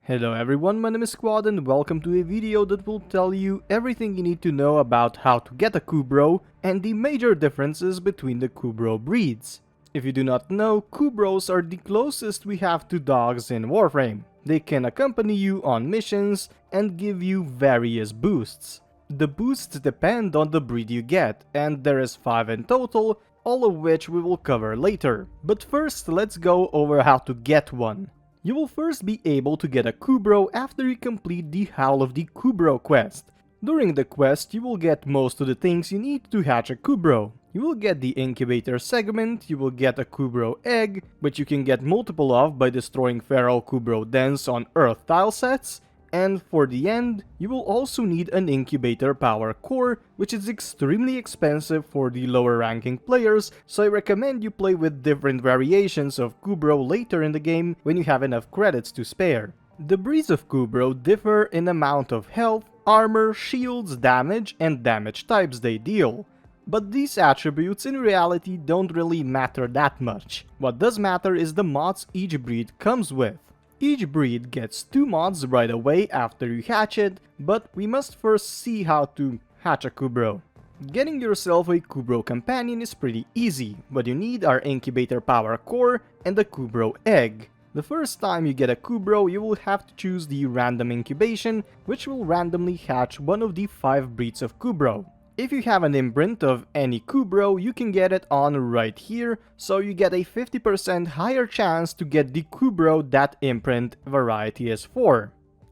Hello everyone, my name is Quad and welcome to a video that will tell you everything you need to know about how to get a Kubrow and the major differences between the Kubrow breeds. If you do not know, Kubrows are the closest we have to dogs in Warframe. They can accompany you on missions and give you various boosts. The boosts depend on the breed you get, and there is 5 in total, all of which we will cover later. But first, let's go over how to get one. You will first be able to get a Kubrow after you complete the Howl of the Kubrow quest. During the quest, you will get most of the things you need to hatch a Kubrow. You will get the Incubator segment, you will get a Kubrow egg, which you can get multiple of by destroying feral Kubrow dens on Earth tile sets, and for the end, you will also need an Incubator power core, which is extremely expensive for the lower ranking players, so I recommend you play with different variations of Kubrow later in the game when you have enough credits to spare. The breeds of Kubrow differ in amount of health, armor, shields, damage, and damage types they deal. But these attributes in reality don't really matter that much. What does matter is the mods each breed comes with. Each breed gets 2 mods right away after you hatch it, but we must first see how to hatch a Kubrow. Getting yourself a Kubrow companion is pretty easy. What you need are Incubator power core and a Kubrow egg. The first time you get a Kubrow, you will have to choose the random incubation, which will randomly hatch one of the 5 breeds of Kubrow. If you have an imprint of any Kubrow, you can get it on right here, so you get a 50% higher chance to get the Kubrow that imprint variety is for.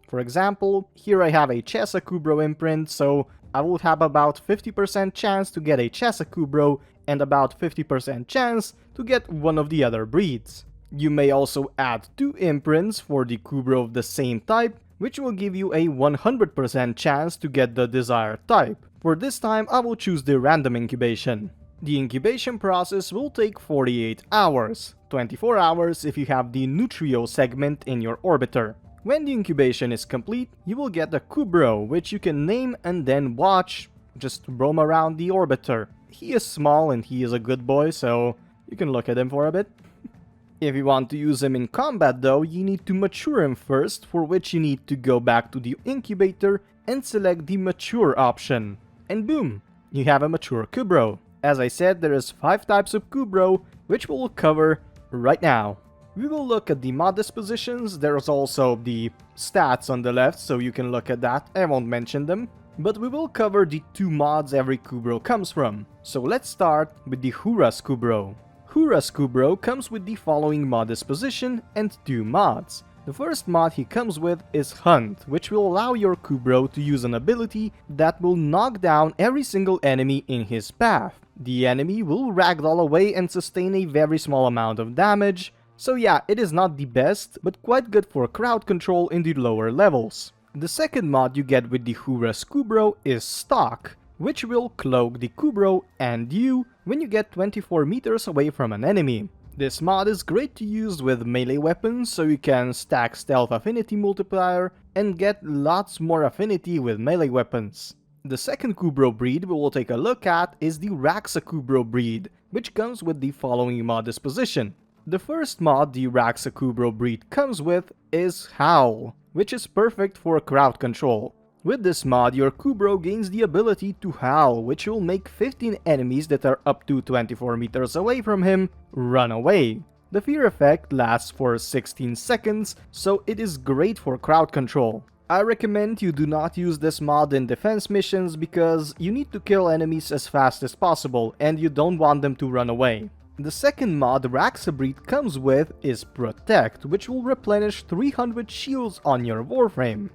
For example, here I have a Chesa Kubrow imprint, so I will have about 50% chance to get a Chesa Kubrow and about 50% chance to get one of the other breeds. You may also add 2 imprints for the Kubrow of the same type, which will give you a 100% chance to get the desired type. For this time, I will choose the random incubation. The incubation process will take 48 hours, 24 hours if you have the Nutrio segment in your orbiter. When the incubation is complete, you will get a Kubrow, which you can name and then watch just roam around the orbiter. He is small and he is a good boy, so you can look at him for a bit. If you want to use him in combat though, you need to mature him first, for which you need to go back to the incubator and select the mature option. And boom, you have a mature Kubrow. As I said, there is 5 types of Kubrow, which we will cover right now. We will look at the mod dispositions. There's also the stats on the left, so you can look at that. I won't mention them. But we will cover the 2 mods every Kubrow comes from. So let's start with the Huras Kubrow. Huras Kubrow comes with the following mod disposition and 2 mods. The first mod he comes with is Hunt, which will allow your Kubrow to use an ability that will knock down every single enemy in his path. The enemy will ragdoll away and sustain a very small amount of damage, so yeah, it is not the best, but quite good for crowd control in the lower levels. The second mod you get with the Huras Kubrow is Stalk, which will cloak the Kubrow and you when you get 24 meters away from an enemy. This mod is great to use with melee weapons, so you can stack stealth affinity multiplier and get lots more affinity with melee weapons. The second Kubrow breed we will take a look at is the Raksa Kubrow breed, which comes with the following mod disposition. The first mod the Raksa Kubrow breed comes with is Howl, which is perfect for crowd control. With this mod, your Kubrow gains the ability to howl, which will make 15 enemies that are up to 24 meters away from him run away. The fear effect lasts for 16 seconds, so it is great for crowd control. I recommend you do not use this mod in defense missions because you need to kill enemies as fast as possible and you don't want them to run away. The second mod Raksa breed comes with is Protect, which will replenish 300 shields on your Warframe.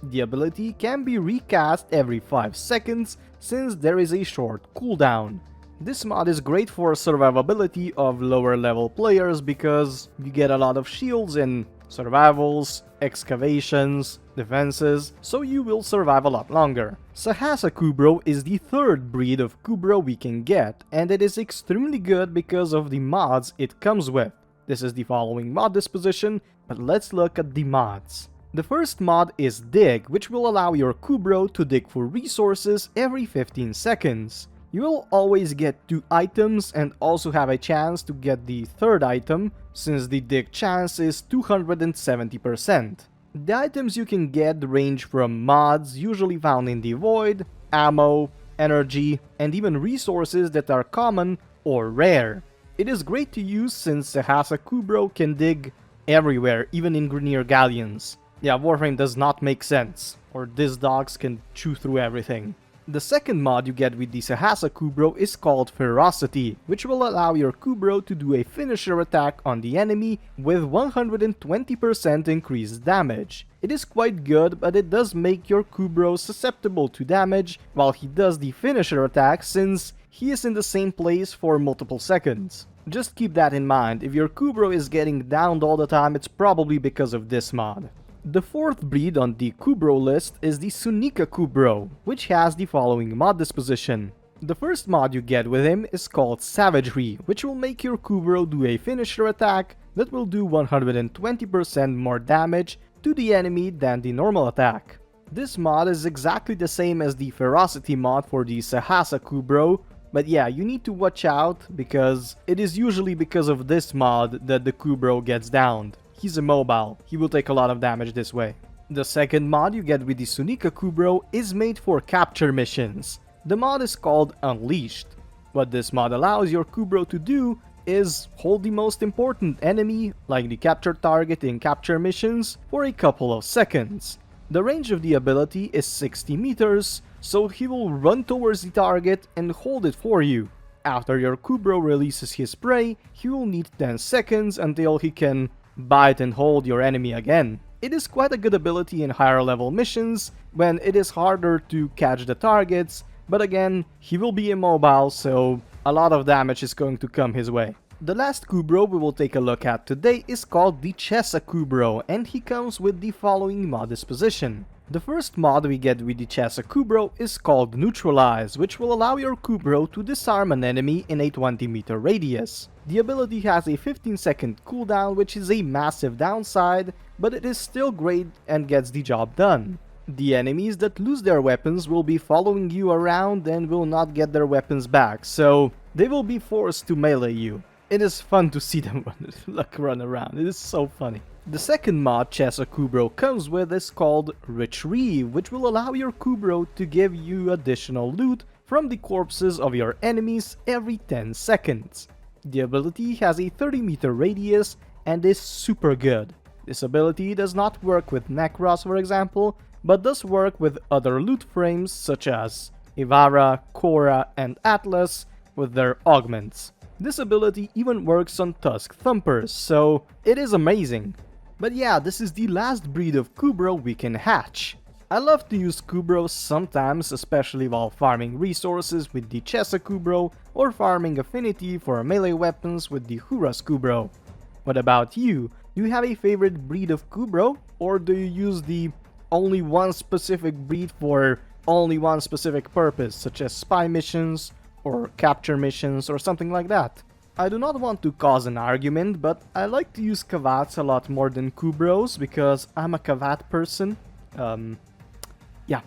The ability can be recast every 5 seconds since there is a short cooldown. This mod is great for survivability of lower level players because you get a lot of shields in survivals, excavations, defenses, so you will survive a lot longer. Sahasa Kubrow is the third breed of Kubrow we can get, and it is extremely good because of the mods it comes with. This is the following mod disposition, but let's look at the mods. The first mod is Dig, which will allow your Kubrow to dig for resources every 15 seconds. You will always get 2 items and also have a chance to get the third item, since the dig chance is 270%. The items you can get range from mods usually found in the void, ammo, energy, and even resources that are common or rare. It is great to use since Sahasa Kubrow can dig everywhere, even in Grenier galleons. Yeah, Warframe does not make sense, or these dogs can chew through everything. The second mod you get with the Sahasa Kubrow is called Ferocity, which will allow your Kubrow to do a finisher attack on the enemy with 120% increased damage. It is quite good, but it does make your Kubrow susceptible to damage while he does the finisher attack, since he is in the same place for multiple seconds. Just keep that in mind. If your Kubrow is getting downed all the time, it's probably because of this mod. The fourth breed on the Kubrow list is the Sunika Kubrow, which has the following mod disposition. The first mod you get with him is called Savagery, which will make your Kubrow do a finisher attack that will do 120% more damage to the enemy than the normal attack. This mod is exactly the same as the Ferocity mod for the Sahasa Kubrow, but yeah, you need to watch out because it is usually because of this mod that the Kubrow gets downed. He's immobile, he will take a lot of damage this way. The second mod you get with the Sunika Kubrow is made for capture missions. The mod is called Unleashed. What this mod allows your Kubrow to do is hold the most important enemy, like the capture target in capture missions, for a couple of seconds. The range of the ability is 60 meters, so he will run towards the target and hold it for you. After your Kubrow releases his prey, he will need 10 seconds until he can bite and hold your enemy again. It is quite a good ability in higher level missions, when it is harder to catch the targets, but again, he will be immobile, so a lot of damage is going to come his way. The last Kubrow we will take a look at today is called the Chesa Kubrow, and he comes with the following mod disposition. The first mod we get with the Chesa Kubrow is called Neutralize, which will allow your Kubrow to disarm an enemy in a 20-meter radius. The ability has a 15-second cooldown, which is a massive downside, but it is still great and gets the job done. The enemies that lose their weapons will be following you around and will not get their weapons back, so they will be forced to melee you. It is fun to see them run around, it is so funny. The second mod Chesa Kubrow comes with is called Retrieve, which will allow your Kubrow to give you additional loot from the corpses of your enemies every 10 seconds. The ability has a 30-meter radius and is super good. This ability does not work with Necros, for example, but does work with other loot frames such as Ivara, Korra, and Atlas with their augments. This ability even works on Tusk Thumpers, so it is amazing. But yeah, this is the last breed of Kubrow we can hatch. I love to use Kubrows sometimes, especially while farming resources with the Chesa Kubrow or farming affinity for melee weapons with the Huras Kubrow. What about you? Do you have a favorite breed of Kubrow? Or do you use the only one specific breed for only one specific purpose, such as spy missions or capture missions or something like that? I do not want to cause an argument, but I like to use Kavats a lot more than Kubrows because I'm a Kavat person. Yeah,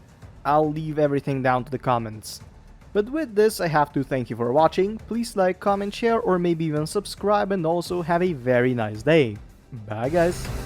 I'll leave everything down to the comments. But with this, I have to thank you for watching. Please like, comment, share, or maybe even subscribe, and also have a very nice day. Bye guys!